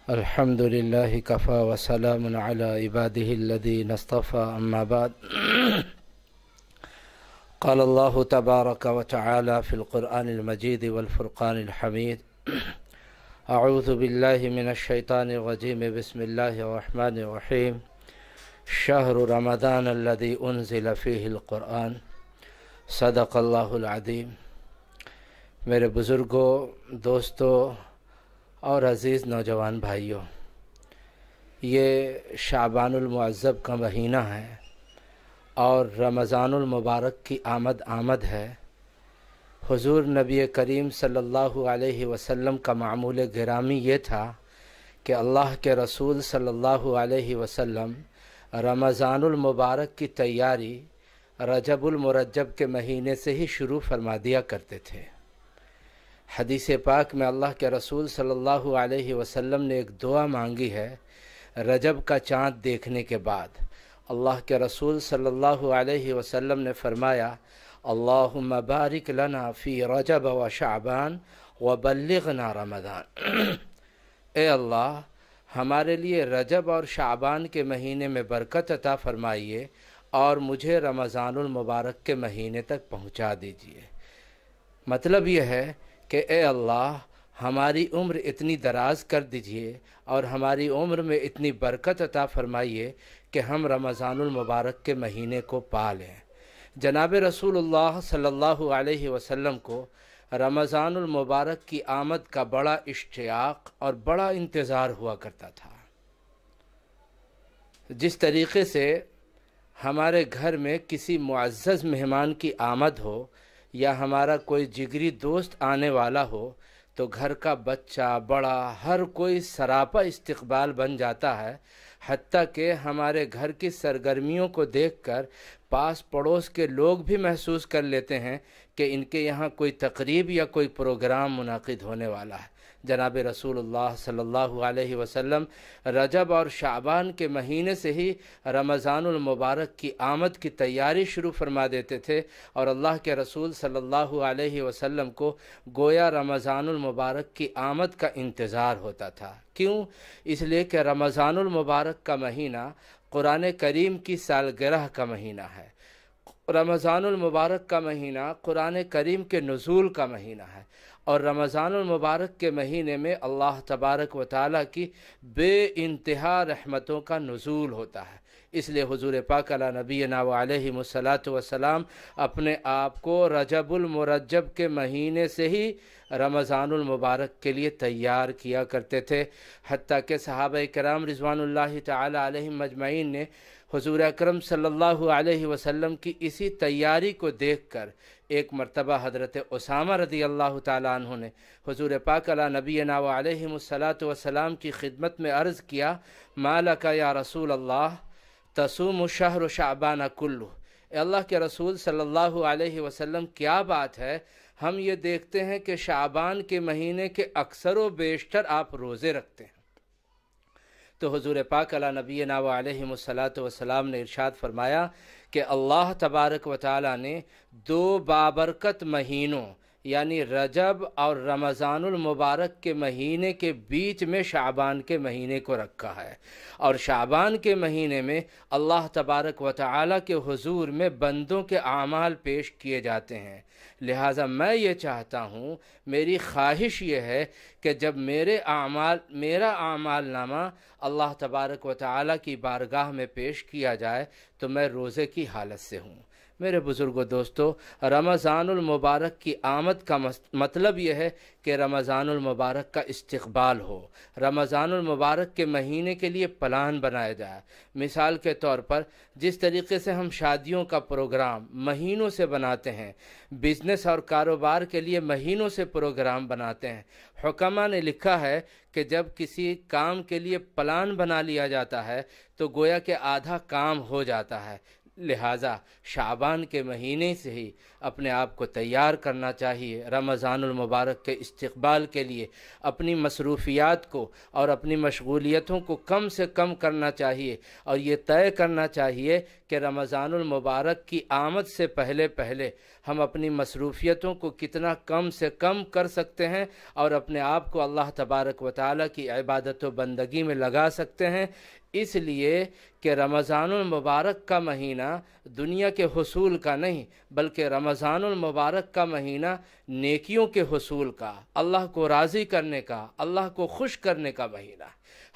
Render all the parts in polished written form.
الحمد لله كفى وسلام على عباده الذين اصطفى أما بعد. قال الله تبارك وتعالى في القرآن المجيد والفرقان الحميد: أعوذ بالله من الشيطان الرجيم. بسم الله الرحمن الرحيم. شهر رمضان الذي أنزل فيه القرآن. صدق اللہ العظیم. میرے بزرگوں، دوستوں اور عزیز نوجوان بھائیوں، یہ شعبان المعظم کا مہینہ ہے اور رمضان المبارک کی آمد ہے. حضور نبی کریم صلی اللہ علیہ وسلم کا معمول گرامی یہ تھا کہ اللہ کے رسول صلی اللہ علیہ وسلم رمضان المبارک کی تیاری رجب المرجب کے مہینے سے ہی شروع فرما دیا کرتے تھے. حدیث پاک میں اللہ کے رسول صلی اللہ علیہ وسلم نے ایک دعا مانگی ہے. رجب کا چاند دیکھنے کے بعد اللہ کے رسول صلی اللہ علیہ وسلم نے فرمایا: اللہم بارک لنا فی رجب و شعبان وبلغنا رمضان. اے اللہ، ہمارے لیے رجب اور شعبان کے مہینے میں برکت عطا فرمائیے اور مجھے رمضان المبارک کے مہینے تک پہنچا دیجیے. مطلب یہ ہے کہ اے اللہ، ہماری عمر اتنی دراز کر دیجئے اور ہماری عمر میں اتنی برکت عطا فرمائیے کہ ہم رمضان المبارک کے مہینے کو پا لیں. جناب رسول اللہ صلی اللہ علیہ وسلم کو رمضان المبارک کی آمد کا بڑا اشتیاق اور بڑا انتظار ہوا کرتا تھا. جس طریقے سے ہمارے گھر میں کسی معزز مہمان کی آمد ہو یا ہمارا کوئی جگری دوست آنے والا ہو تو گھر کا بچہ بڑا ہر کوئی سراپا استقبال بن جاتا ہے. حتیٰ کہ ہمارے گھر کی سرگرمیوں کو دیکھ کر پاس پڑوس کے لوگ بھی محسوس کر لیتے ہیں کہ ان کے یہاں کوئی تقریب یا کوئی پروگرام منعقد ہونے والا ہے. جناب رسول اللہ صلی اللہ علیہ وسلم رجب اور شعبان کے مہینے سے ہی رمضان المبارک کی آمد کی تیاری شروع فرما دیتے تھے اور اللہ کے رسول صلی اللہ علیہ وسلم کو گویا رمضان المبارک کی آمد کا انتظار ہوتا تھا. کیوں؟ اس لیے کہ رمضان المبارک کا مہینہ قرآن کریم کی سالگرہ کا مہینہ ہے. رمضان المبارک کا مہینہ قرآن کریم کے نزول کا مہینہ ہے اور رمضان المبارک کے مہینے میں اللہ تبارک و تعالیٰ کی بے انتہا رحمتوں کا نزول ہوتا ہے. اس لیے حضور پاک علی نبینا و علیہ الصلاۃ والسلام اپنے آپ کو رجب المرجب کے مہینے سے ہی رمضان المبارک کے لیے تیار کیا کرتے تھے. حتیٰ کہ صحابہ کرام رضوان اللہ تعالی علیہم مجمعین نے حضور اکرم صلی اللہ علیہ وسلم کی اسی تیاری کو دیکھ کر ایک مرتبہ حضرت اسامہ رضی اللہ تعالیٰ عنہ نے حضور پاک علی نبینا و علیہ الصلاۃ والسلام کی خدمت میں عرض کیا: ما لک یا رسول اللہ تصوم الشہر شعبان کلہ. اے اللہ کے رسول صلی اللہ علیہ وسلم، کیا بات ہے، ہم یہ دیکھتے ہیں کہ شعبان کے مہینے کے اکثر و بیشتر آپ روزے رکھتے ہیں. تو حضور پاک علی نبینا و علیہ الصلاۃ والسلام نے ارشاد فرمایا کہ اللہ تبارک و تعالی نے دو بابرکت مہینوں یعنی رجب اور رمضان المبارک کے مہینے کے بیچ میں شعبان کے مہینے کو رکھا ہے اور شعبان کے مہینے میں اللہ تبارک و تعالی کے حضور میں بندوں کے اعمال پیش کیے جاتے ہیں. لہٰذا میں یہ چاہتا ہوں، میری خواہش یہ ہے کہ جب میرا اعمال نامہ اللہ تبارک و تعالی کی بارگاہ میں پیش کیا جائے تو میں روزے کی حالت سے ہوں. میرے بزرگوں، دوستو، رمضان المبارک کی آمد کا مطلب یہ ہے کہ رمضان المبارک کا استقبال ہو، رمضان المبارک کے مہینے کے لیے پلان بنایا جائے. مثال کے طور پر جس طریقے سے ہم شادیوں کا پروگرام مہینوں سے بناتے ہیں، بزنس اور کاروبار کے لیے مہینوں سے پروگرام بناتے ہیں. حکماء نے لکھا ہے کہ جب کسی کام کے لیے پلان بنا لیا جاتا ہے تو گویا کہ آدھا کام ہو جاتا ہے. لہٰذا شعبان کے مہینے سے ہی اپنے آپ کو تیار کرنا چاہیے رمضان المبارک کے استقبال کے لیے۔ اپنی مصروفیات کو اور اپنی مشغولیتوں کو کم سے کم کرنا چاہیے، اور یہ طے کرنا چاہیے کہ رمضان المبارک کی آمد سے پہلے پہلے ہم اپنی مصروفیتوں کو کتنا کم سے کم کر سکتے ہیں اور اپنے آپ کو اللہ تبارک و تعالیٰ کی عبادت و بندگی میں لگا سکتے ہیں، اس لیے کہ رمضان المبارک کا مہینہ دنیا کے حصول کا نہیں، بلکہ رمضان المبارک کا مہینہ نیکیوں کے حصول کا، اللہ کو راضی کرنے کا، اللہ کو خوش کرنے کا مہینہ۔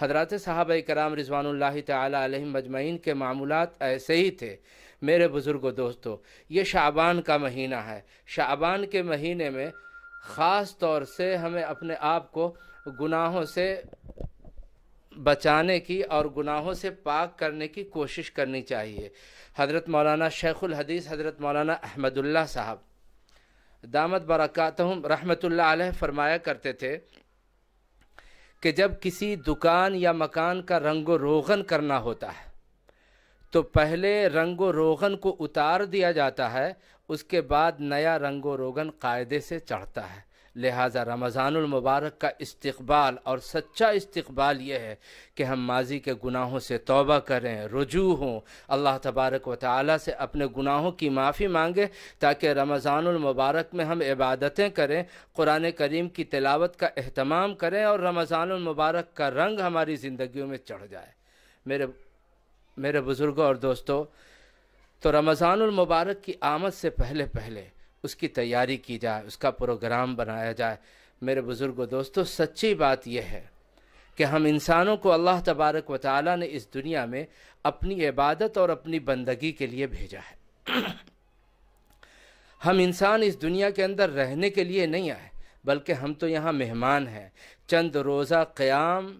حضرات صحابہ کرام رضوان اللہ تعالی علیہم مجمعین کے معمولات ایسے ہی تھے۔ میرے بزرگوں دوستو، یہ شعبان کا مہینہ ہے۔ شعبان کے مہینے میں خاص طور سے ہمیں اپنے آپ کو گناہوں سے بچانے کی اور گناہوں سے پاک کرنے کی کوشش کرنی چاہیے۔ حضرت مولانا شیخ الحدیث حضرت مولانا احمد اللہ صاحب دامت برکاتہم رحمت اللہ علیہ فرمایا کرتے تھے کہ جب کسی دکان یا مکان کا رنگ و روغن کرنا ہوتا ہے تو پہلے رنگ و روغن کو اتار دیا جاتا ہے، اس کے بعد نیا رنگ و روغن قاعدے سے چڑھتا ہے۔ لہٰذا رمضان المبارک کا استقبال اور سچا استقبال یہ ہے کہ ہم ماضی کے گناہوں سے توبہ کریں، رجوع ہوں، اللہ تبارک و تعالیٰ سے اپنے گناہوں کی معافی مانگیں، تاکہ رمضان المبارک میں ہم عبادتیں کریں، قرآن کریم کی تلاوت کا اہتمام کریں اور رمضان المبارک کا رنگ ہماری زندگیوں میں چڑھ جائے۔ میرے بزرگوں اور دوستو، تو رمضان المبارک کی آمد سے پہلے پہلے اس کی تیاری کی جائے، اس کا پروگرام بنایا جائے۔ میرے بزرگوں دوستو، سچی بات یہ ہے کہ ہم انسانوں کو اللہ تبارک و تعالیٰ نے اس دنیا میں اپنی عبادت اور اپنی بندگی کے لیے بھیجا ہے۔ ہم انسان اس دنیا کے اندر رہنے کے لیے نہیں آئے، بلکہ ہم تو یہاں مہمان ہیں۔ چند روزہ قیام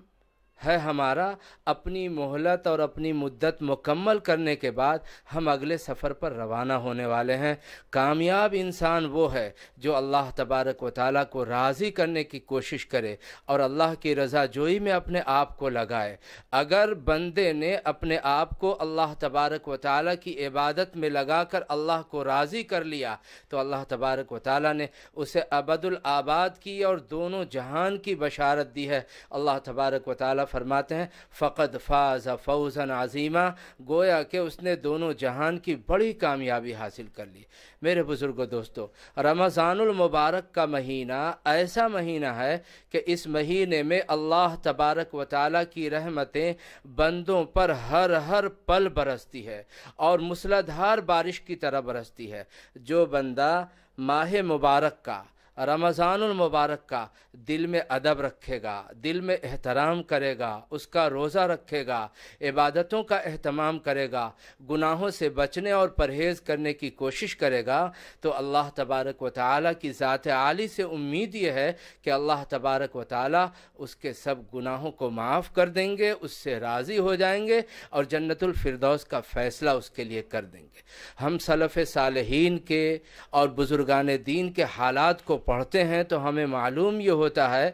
ہے ہمارا، اپنی مہلت اور اپنی مدت مکمل کرنے کے بعد ہم اگلے سفر پر روانہ ہونے والے ہیں۔ کامیاب انسان وہ ہے جو اللہ تبارک و تعالیٰ کو راضی کرنے کی کوشش کرے اور اللہ کی رضا جوئی میں اپنے آپ کو لگائے۔ اگر بندے نے اپنے آپ کو اللہ تبارک و تعالیٰ کی عبادت میں لگا کر اللہ کو راضی کر لیا تو اللہ تبارک و تعالیٰ نے اسے ابد الآباد کی اور دونوں جہان کی بشارت دی ہے۔ اللہ تبارک و تعالیٰ فرماتے ہیں فقد فاز فوزا عظیما، گویا کہ اس نے دونوں جہان کی بڑی کامیابی حاصل کر لی۔ میرے بزرگوں دوستو، رمضان المبارک کا مہینہ ایسا مہینہ ہے کہ اس مہینے میں اللہ تبارک و تعالیٰ کی رحمتیں بندوں پر ہر پل برستی ہے اور موسلادھار بارش کی طرح برستی ہے۔ جو بندہ ماہ مبارک کا، رمضان المبارک کا دل میں ادب رکھے گا، دل میں احترام کرے گا، اس کا روزہ رکھے گا، عبادتوں کا اہتمام کرے گا، گناہوں سے بچنے اور پرہیز کرنے کی کوشش کرے گا، تو اللہ تبارک و تعالیٰ کی ذات عالی سے امید یہ ہے کہ اللہ تبارک و تعالیٰ اس کے سب گناہوں کو معاف کر دیں گے، اس سے راضی ہو جائیں گے اور جنت الفردوس کا فیصلہ اس کے لیے کر دیں گے۔ ہم سلف صالحین کے اور بزرگان دین کے حالات کو پڑھتے ہیں تو ہمیں معلوم یہ ہوتا ہے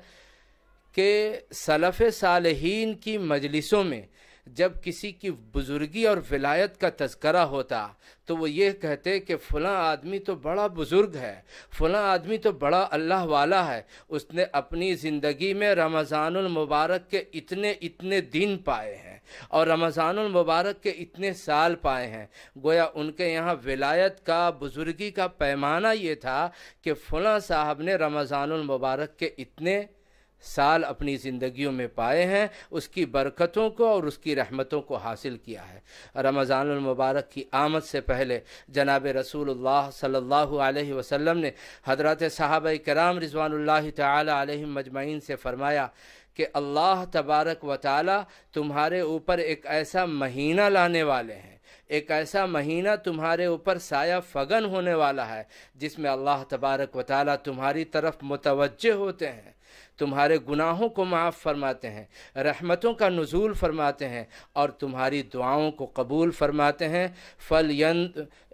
کہ سلف صالحین کی مجلسوں میں جب کسی کی بزرگی اور ولایت کا تذکرہ ہوتا تو وہ یہ کہتے کہ فلاں آدمی تو بڑا بزرگ ہے، فلاں آدمی تو بڑا اللہ والا ہے، اس نے اپنی زندگی میں رمضان المبارک کے اتنے دن پائے ہیں اور رمضان المبارک کے اتنے سال پائے ہیں۔ گویا ان کے یہاں ولایت کا، بزرگی کا پیمانہ یہ تھا کہ فلاں صاحب نے رمضان المبارک کے اتنے سال اپنی زندگیوں میں پائے ہیں، اس کی برکتوں کو اور اس کی رحمتوں کو حاصل کیا ہے۔ رمضان المبارک کی آمد سے پہلے جناب رسول اللہ صلی اللہ علیہ وسلم نے حضرات صحابہ کرام رضوان اللہ تعالی علیہم مجمعین سے فرمایا کہ اللہ تبارک و تعالی تمہارے اوپر ایک ایسا مہینہ لانے والے ہیں، ایک ایسا مہینہ تمہارے اوپر سایہ فگن ہونے والا ہے جس میں اللہ تبارک و تعالی تمہاری طرف متوجہ ہوتے ہیں، تمہارے گناہوں کو معاف فرماتے ہیں، رحمتوں کا نزول فرماتے ہیں اور تمہاری دعاؤں کو قبول فرماتے ہیں۔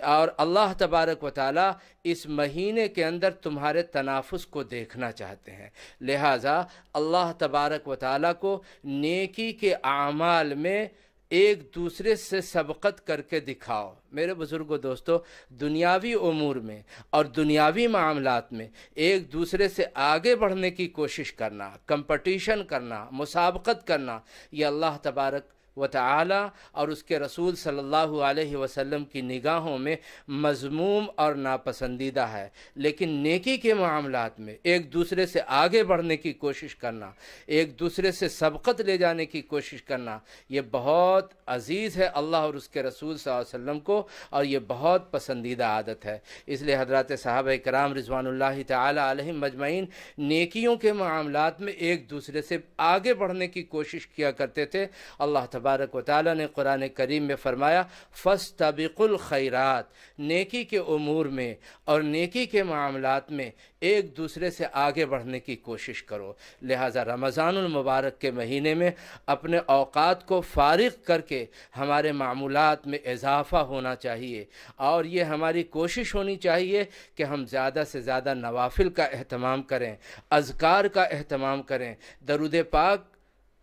اور اللہ تبارک و تعالیٰ اس مہینے کے اندر تمہارے تنافس کو دیکھنا چاہتے ہیں، لہٰذا اللہ تبارک و تعالیٰ کو نیکی کے اعمال میں ایک دوسرے سے سبقت کر کے دکھاؤ۔ میرے بزرگوں دوستو، دنیاوی امور میں اور دنیاوی معاملات میں ایک دوسرے سے آگے بڑھنے کی کوشش کرنا، کمپٹیشن کرنا، مسابقت کرنا، یہ اللہ تبارک و تعالی اور اس کے رسول صلی اللہ علیہ وسلم کی نگاہوں میں مذموم اور ناپسندیدہ ہے۔ لیکن نیکی کے معاملات میں ایک دوسرے سے آگے بڑھنے کی کوشش کرنا، ایک دوسرے سے سبقت لے جانے کی کوشش کرنا، یہ بہت عزیز ہے اللہ اور اس کے رسول صلی اللہ علیہ وسلم کو، اور یہ بہت پسندیدہ عادت ہے۔ اس لیے حضرات صحابہ کرام رضوان اللہ تعالی علیہم مجمعین نیکیوں کے معاملات میں ایک دوسرے سے آگے بڑھنے کی کوشش کیا کرتے تھے۔ اللہ تبارک و تعالیٰ نے قرآن کریم میں فرمایا فَاسْتَبِقُوا الْخَيْرَاتِ، نیکی کے امور میں اور نیکی کے معاملات میں ایک دوسرے سے آگے بڑھنے کی کوشش کرو۔ لہٰذا رمضان المبارک کے مہینے میں اپنے اوقات کو فارغ کر کے ہمارے معمولات میں اضافہ ہونا چاہیے، اور یہ ہماری کوشش ہونی چاہیے کہ ہم زیادہ سے زیادہ نوافل کا اہتمام کریں، اذکار کا اہتمام کریں، درود پاک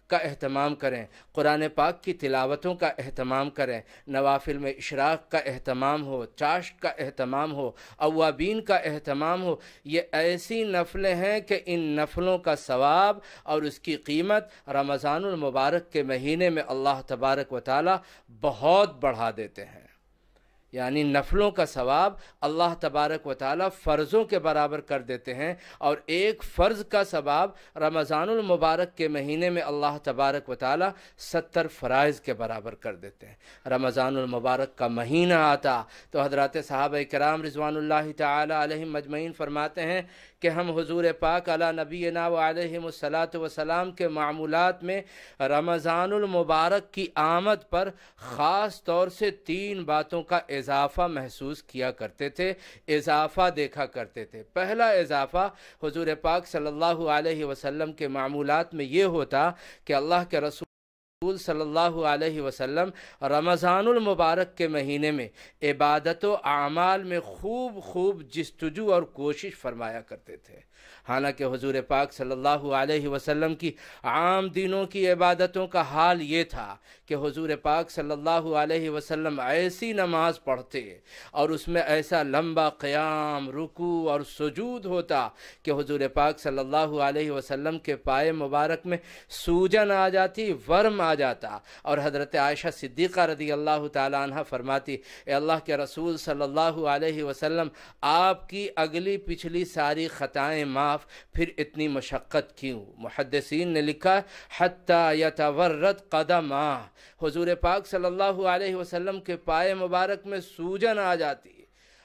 کا اہتمام کریں، قرآن پاک کی تلاوتوں کا اہتمام کریں، نوافل میں اشراق کا اہتمام ہو، چاشت کا اہتمام ہو، اوابین کا اہتمام ہو۔ یہ ایسی نفلیں ہیں کہ ان نفلوں کا ثواب اور اس کی قیمت رمضان المبارک کے مہینے میں اللہ تبارک و تعالی بہت بڑھا دیتے ہیں۔ یعنی نفلوں کا ثواب اللہ تبارک و تعالی فرضوں کے برابر کر دیتے ہیں، اور ایک فرض کا ثواب رمضان المبارک کے مہینے میں اللہ تبارک و تعالی 70 فرائض کے برابر کر دیتے ہیں۔ رمضان المبارک کا مہینہ آتا تو حضرات صحابہ کرام رضوان اللہ تعالی علیہم مجمعین فرماتے ہیں کہ ہم حضور پاک علی نبینا و علیہم الصلاۃ والسلام کے معمولات میں رمضان المبارک کی آمد پر خاص طور سے 3 باتوں کا اضافہ محسوس کیا کرتے تھے، اضافہ دیکھا کرتے تھے۔ پہلا اضافہ حضور پاک صلی اللہ علیہ وسلم کے معمولات میں یہ ہوتا کہ اللہ کے رسول صلی اللہ علیہ وسلم رمضان المبارک کے مہینے میں عبادت و اعمال میں خوب جستجو اور کوشش فرمایا کرتے تھے۔ حالانکہ حضور پاک صلی اللہ علیہ وسلم کی عام دنوں کی عبادتوں کا حال یہ تھا کہ حضور پاک صلی اللہ علیہ وسلم ایسی نماز پڑھتے اور اس میں ایسا لمبا قیام، رکوع اور سجود ہوتا کہ حضور پاک صلی اللہ علیہ وسلم کے پائے مبارک میں سوجن آ جاتی، ورم آ جاتا، اور حضرت عائشہ صدیقہ رضی اللہ تعالیٰ عنہ فرماتی اے اللہ کے رسول صلی اللہ علیہ وسلم، آپ کی اگلی پچھلی ساری خطائیں معاف، پھر اتنی مشقت کیوں؟ محدثین نے لکھا حتی یتورد قدماہ، حضور پاک صلی اللہ علیہ وسلم کے پائے مبارک میں سوجن آ جاتی،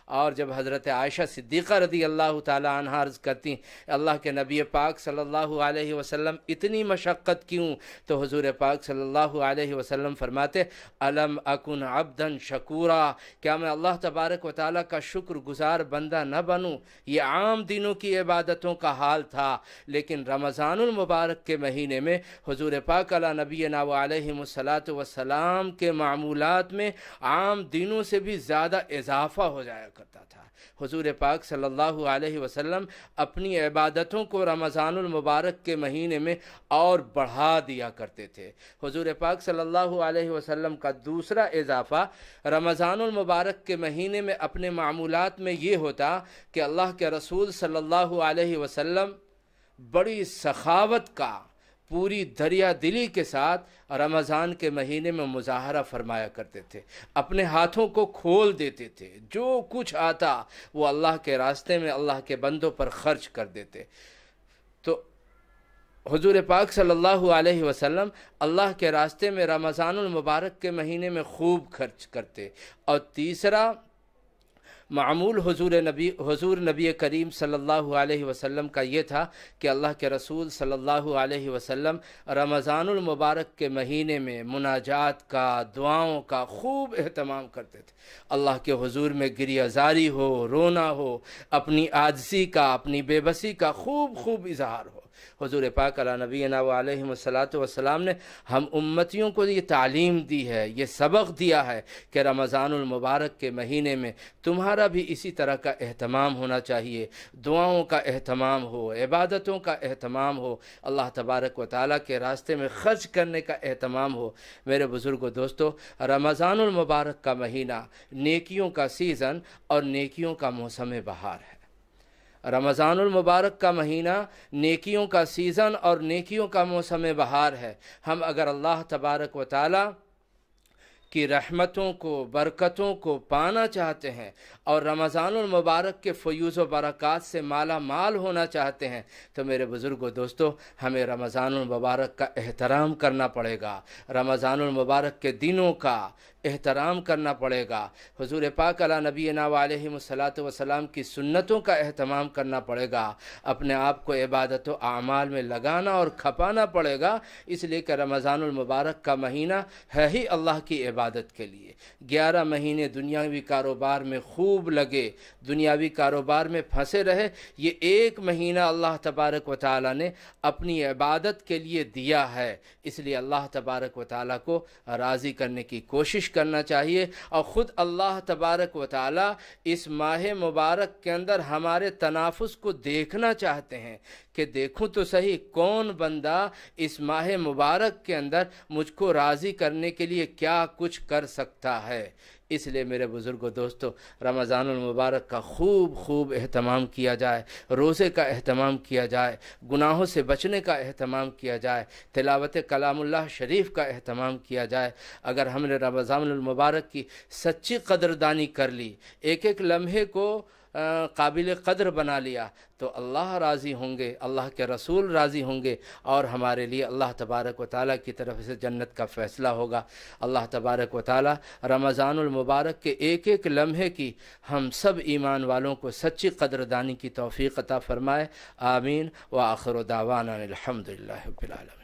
اور جب حضرت عائشہ صدیقہ رضی اللہ تعالیٰ عنہ عرض کرتی اللہ کے نبی پاک صلی اللہ علیہ وسلم اتنی مشقت کیوں؟ تو حضور پاک صلی اللہ علیہ وسلم فرماتے الم اکن عبدا شکورا، کیا میں اللہ تبارک و تعالیٰ کا شکر گزار بندہ نہ بنوں؟ یہ عام دنوں کی عبادتوں کا حال تھا، لیکن رمضان المبارک کے مہینے میں حضور پاک علی نبینا و علیہم الصلاۃ والسلام کے معمولات میں عام دنوں سے بھی زیادہ اضافہ ہو جایا کرتا تھا۔ حضور پاک صلی اللہ علیہ وسلم اپنی عبادتوں کو رمضان المبارک کے مہینے میں اور بڑھا دیا کرتے تھے۔ حضور پاک صلی اللہ علیہ وسلم کا دوسرا اضافہ رمضان المبارک کے مہینے میں اپنے معمولات میں یہ ہوتا کہ اللہ کے رسول صلی اللہ علیہ وسلم بڑی سخاوت کا، پوری دریا دلی کے ساتھ رمضان کے مہینے میں مظاہرہ فرمایا کرتے تھے، اپنے ہاتھوں کو کھول دیتے تھے، جو کچھ آتا وہ اللہ کے راستے میں اللہ کے بندوں پر خرچ کر دیتے۔ تو حضور پاک صلی اللہ علیہ وسلم اللہ کے راستے میں رمضان المبارک کے مہینے میں خوب خرچ کرتے۔ اور تیسرا معمول حضور نبی کریم صلی اللہ علیہ وسلم کا یہ تھا کہ اللہ کے رسول صلی اللہ علیہ وسلم رمضان المبارک کے مہینے میں مناجات کا، دعاؤں کا خوب اہتمام کرتے تھے۔ اللہ کے حضور میں گریہ زاری ہو، رونا ہو، اپنی عاجزی کا، اپنی بے بسی کا خوب اظہار ہو۔ حضور پاک علی نبینا و علیہ الصلاۃ والسلام نے ہم امتیوں کو یہ تعلیم دی ہے، یہ سبق دیا ہے کہ رمضان المبارک کے مہینے میں تمہارا بھی اسی طرح کا اہتمام ہونا چاہیے، دعاؤں کا اہتمام ہو، عبادتوں کا اہتمام ہو، اللہ تبارک و تعالیٰ کے راستے میں خرچ کرنے کا اہتمام ہو۔ میرے بزرگوں دوستو، رمضان المبارک کا مہینہ نیکیوں کا سیزن اور نیکیوں کا موسم بہار ہے۔ رمضان المبارک کا مہینہ نیکیوں کا سیزن اور نیکیوں کا موسم بہار ہے۔ ہم اگر اللہ تبارک و تعالیٰ کی رحمتوں کو، برکتوں کو پانا چاہتے ہیں اور رمضان المبارک کے فیوز و برکات سے مالا مال ہونا چاہتے ہیں تو میرے بزرگوں دوستو، ہمیں رمضان المبارک کا احترام کرنا پڑے گا، رمضان المبارک کے دنوں کا احترام کرنا پڑے گا، حضور پاک علی نبینا و علیہ الصلاۃ والسلام کی سنتوں کا اہتمام کرنا پڑے گا، اپنے آپ کو عبادت و اعمال میں لگانا اور کھپانا پڑے گا، اس لیے کہ رمضان المبارک کا مہینہ ہے ہی اللہ کی عبادت کے لیے۔ 11 مہینے دنیاوی کاروبار میں خوب لگے، دنیاوی کاروبار میں پھنسے رہے، یہ ایک مہینہ اللہ تبارک و تعالیٰ نے اپنی عبادت کے لیے دیا ہے، اس لیے اللہ تبارک و تعالیٰ کو راضی کرنے کی کوشش کرنا چاہیے، اور خود اللہ تبارک و تعالیٰ اس ماہ مبارک کے اندر ہمارے تنافس کو دیکھنا چاہتے ہیں کہ دیکھوں تو صحیح کون بندہ اس ماہ مبارک کے اندر مجھ کو راضی کرنے کے لیے کیا کچھ کر سکتا ہے۔ اس لیے میرے بزرگوں دوستو، رمضان المبارک کا خوب اہتمام کیا جائے، روزے کا اہتمام کیا جائے، گناہوں سے بچنے کا اہتمام کیا جائے، تلاوت کلام اللہ شریف کا اہتمام کیا جائے۔ اگر ہم نے رمضان المبارک کی سچی قدردانی کر لی، ایک ایک لمحے کو قابل قدر بنا لیا تو اللہ راضی ہوں گے، اللہ کے رسول راضی ہوں گے، اور ہمارے لیے اللہ تبارک و تعالیٰ کی طرف سے جنت کا فیصلہ ہوگا۔ اللہ تبارک و تعالیٰ رمضان المبارک کے ایک ایک لمحے کی ہم سب ایمان والوں کو سچی قدردانی کی توفیق عطا فرمائے۔ آمین۔ وآخر دعوانا الحمدللہ رب العالمین۔